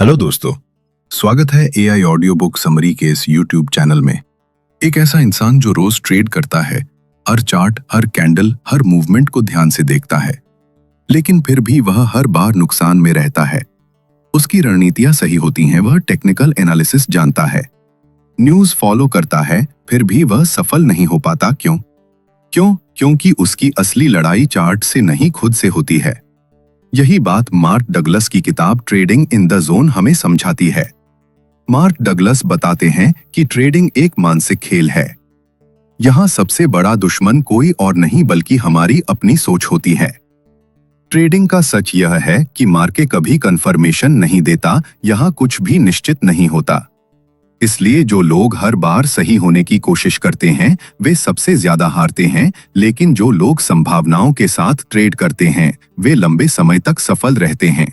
Hello दोस्तों, स्वागत है एआई ऑडियो बुक समरी के इस यूट्यूब चैनल में। एक ऐसा इंसान जो रोज ट्रेड करता है, हर चार्ट, हर कैंडल, हर मूवमेंट को ध्यान से देखता है, लेकिन फिर भी वह हर बार नुकसान में रहता है। उसकी रणनीतियां सही होती हैं, वह टेक्निकल एनालिसिस जानता है, न्यूज फॉलो करता है, फिर भी वह सफल नहीं हो पाता। क्योंकि उसकी असली लड़ाई चार्ट से नहीं, खुद से होती है। यही बात मार्क डगलस की किताब ट्रेडिंग इन द जोन हमें समझाती है। मार्क डगलस बताते हैं कि ट्रेडिंग एक मानसिक खेल है। यहाँ सबसे बड़ा दुश्मन कोई और नहीं बल्कि हमारी अपनी सोच होती है। ट्रेडिंग का सच यह है कि मार्केट कभी कंफर्मेशन नहीं देता, यहाँ कुछ भी निश्चित नहीं होता। इसलिए जो लोग हर बार सही होने की कोशिश करते हैं वे सबसे ज्यादा हारते हैं, लेकिन जो लोग संभावनाओं के साथ ट्रेड करते हैं वे लंबे समय तक सफल रहते हैं।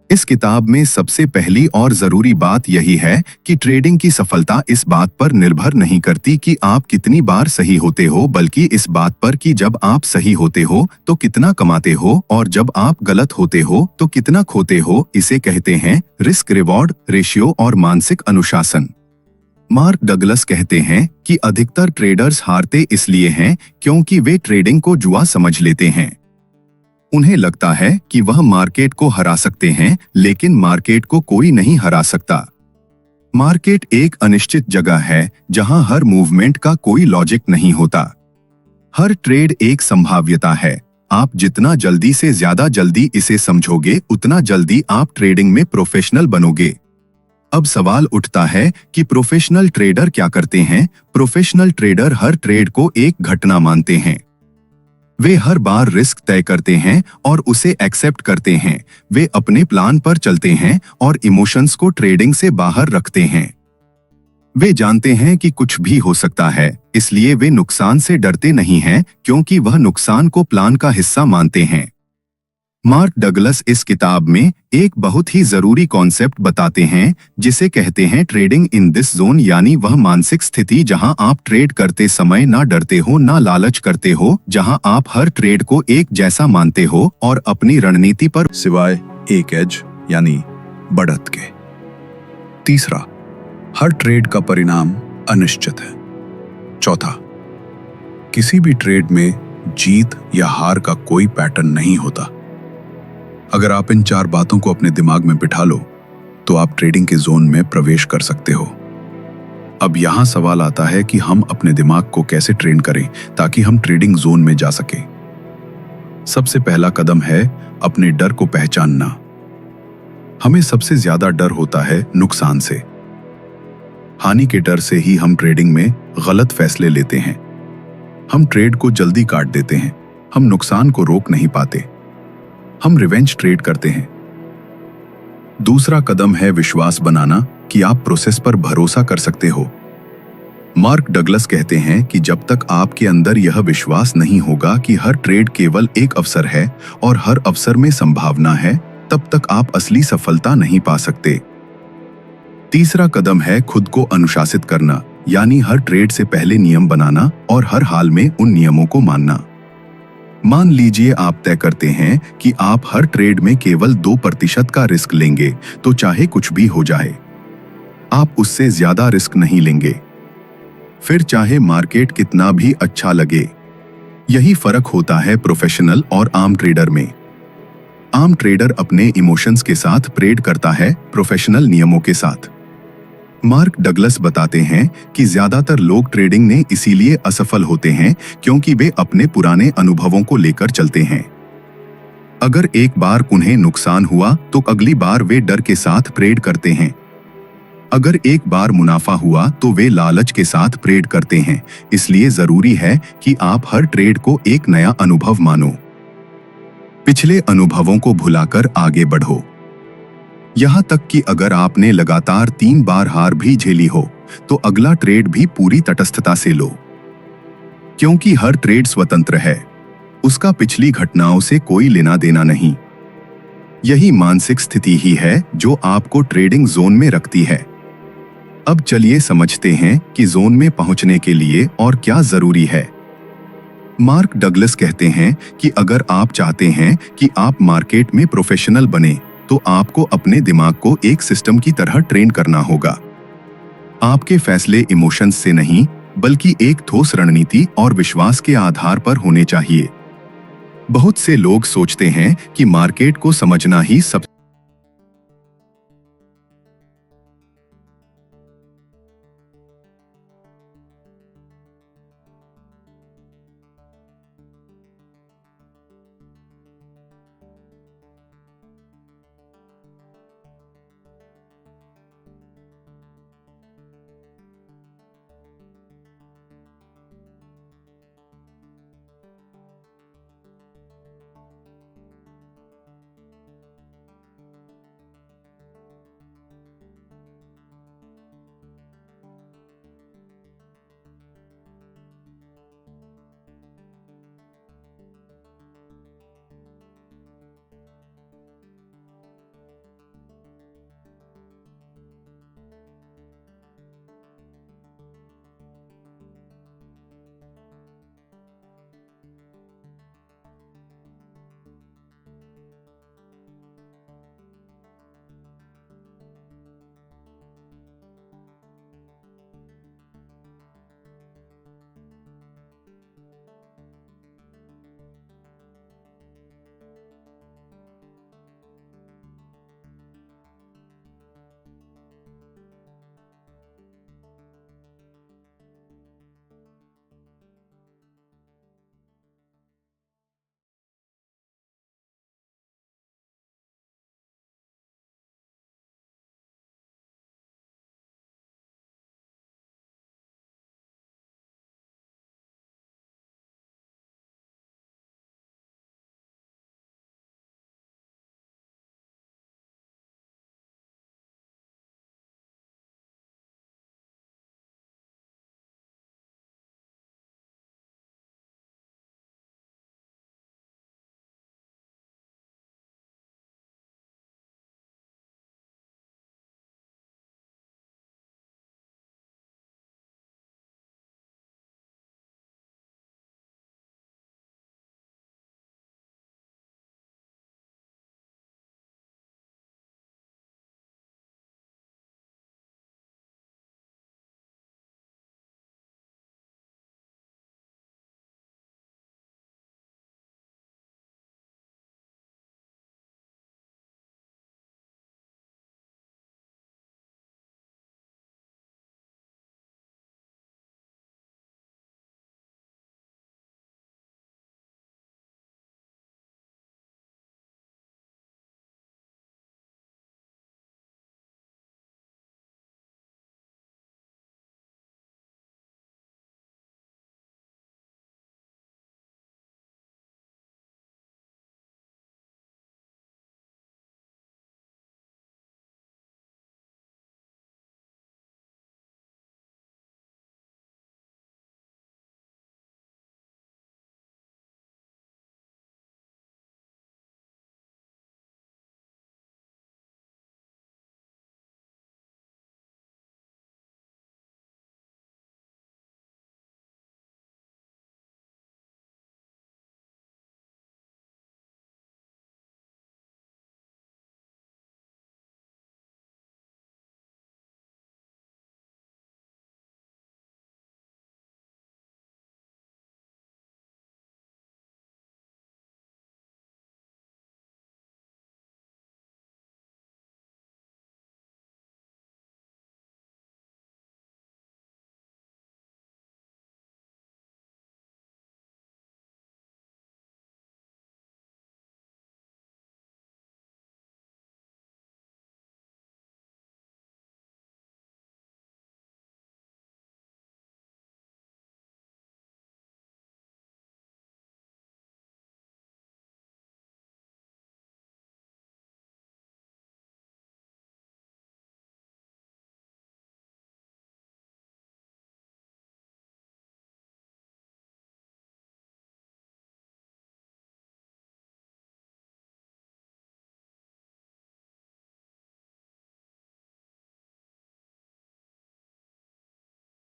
इस किताब में सबसे पहली और जरूरी बात यही है कि ट्रेडिंग की सफलता इस बात पर निर्भर नहीं करती कि आप कितनी बार सही होते हो, बल्कि इस बात पर कि जब आप सही होते हो तो कितना कमाते हो और जब आप गलत होते हो तो कितना खोते हो। इसे कहते हैं रिस्क रिवॉर्ड रेशियो और मानसिक अनुशासन। मार्क डगलस कहते हैं कि अधिकतर ट्रेडर्स हारते इसलिए हैं क्योंकि वे ट्रेडिंग को जुआ समझ लेते हैं। उन्हें लगता है कि वह मार्केट को हरा सकते हैं, लेकिन मार्केट को कोई नहीं हरा सकता। मार्केट एक अनिश्चित जगह है जहां हर मूवमेंट का कोई लॉजिक नहीं होता। हर ट्रेड एक संभाव्यता है। आप जितना जल्दी से ज्यादा जल्दी इसे समझोगे उतना जल्दी आप ट्रेडिंग में प्रोफेशनल बनोगे। अब सवाल उठता है कि प्रोफेशनल ट्रेडर क्या करते हैं। प्रोफेशनल ट्रेडर हर ट्रेड को एक घटना मानते हैं। वे हर बार रिस्क तय करते हैं और उसे एक्सेप्ट करते हैं। वे अपने प्लान पर चलते हैं और इमोशंस को ट्रेडिंग से बाहर रखते हैं। वे जानते हैं कि कुछ भी हो सकता है, इसलिए वे नुकसान से डरते नहीं हैं क्योंकि वह नुकसान को प्लान का हिस्सा मानते हैं। मार्क डगलस इस किताब में एक बहुत ही जरूरी कॉन्सेप्ट बताते हैं जिसे कहते हैं ट्रेडिंग इन दिस जोन, यानी वह मानसिक स्थिति जहां आप ट्रेड करते समय ना डरते हो ना लालच करते हो, जहां आप हर ट्रेड को एक जैसा मानते हो और अपनी रणनीति पर सिवाय एक एज यानी बढ़त के। तीसरा, हर ट्रेड का परिणाम अनिश्चित है। चौथा, किसी भी ट्रेड में जीत या हार का कोई पैटर्न नहीं होता। अगर आप इन चार बातों को अपने दिमाग में बिठा लो तो आप ट्रेडिंग के जोन में प्रवेश कर सकते हो। अब यहां सवाल आता है कि हम अपने दिमाग को कैसे ट्रेन करें ताकि हम ट्रेडिंग जोन में जा सके। सबसे पहला कदम है अपने डर को पहचानना। हमें सबसे ज्यादा डर होता है नुकसान से। हानि के डर से ही हम ट्रेडिंग में गलत फैसले लेते हैं। हम ट्रेड को जल्दी काट देते हैं। हम नुकसान को रोक नहीं पाते। हम रिवेंज ट्रेड करते हैं। दूसरा कदम है विश्वास बनाना कि आप प्रोसेस पर भरोसा कर सकते हो। मार्क डगलस कहते हैं कि जब तक आपके अंदर यह विश्वास नहीं होगा कि हर ट्रेड केवल एक अवसर है और हर अवसर में संभावना है, तब तक आप असली सफलता नहीं पा सकते। तीसरा कदम है खुद को अनुशासित करना, यानी हर ट्रेड से पहले नियम बनाना और हर हाल में उन नियमों को मानना। मान लीजिए आप तय करते हैं कि आप हर ट्रेड में केवल 2% का रिस्क लेंगे, तो चाहे कुछ भी हो जाए आप उससे ज्यादा रिस्क नहीं लेंगे, फिर चाहे मार्केट कितना भी अच्छा लगे। यही फर्क होता है प्रोफेशनल और आम ट्रेडर में। आम ट्रेडर अपने इमोशंस के साथ ट्रेड करता है, प्रोफेशनल नियमों के साथ। मार्क डगलस बताते हैं कि ज्यादातर लोग ट्रेडिंग में इसीलिए असफल होते हैं क्योंकि वे अपने पुराने अनुभवों को लेकर चलते हैं। अगर एक बार उन्हें नुकसान हुआ तो अगली बार वे डर के साथ ट्रेड करते हैं। अगर एक बार मुनाफा हुआ तो वे लालच के साथ ट्रेड करते हैं। इसलिए जरूरी है कि आप हर ट्रेड को एक नया अनुभव मानो। पिछले अनुभवों को भुलाकर आगे बढ़ो। यहां तक कि अगर आपने लगातार 3 बार हार भी झेली हो तो अगला ट्रेड भी पूरी तटस्थता से लो, क्योंकि हर ट्रेड स्वतंत्र है। उसका पिछली घटनाओं से कोई लेना देना नहीं। यही मानसिक स्थिति ही है जो आपको ट्रेडिंग जोन में रखती है। अब चलिए समझते हैं कि जोन में पहुंचने के लिए और क्या जरूरी है। मार्क डगलस कहते हैं कि अगर आप चाहते हैं कि आप मार्केट में प्रोफेशनल बने तो आपको अपने दिमाग को एक सिस्टम की तरह ट्रेन करना होगा। आपके फैसले इमोशंस से नहीं, बल्कि एक ठोस रणनीति और विश्वास के आधार पर होने चाहिए। बहुत से लोग सोचते हैं कि मार्केट को समझना ही सब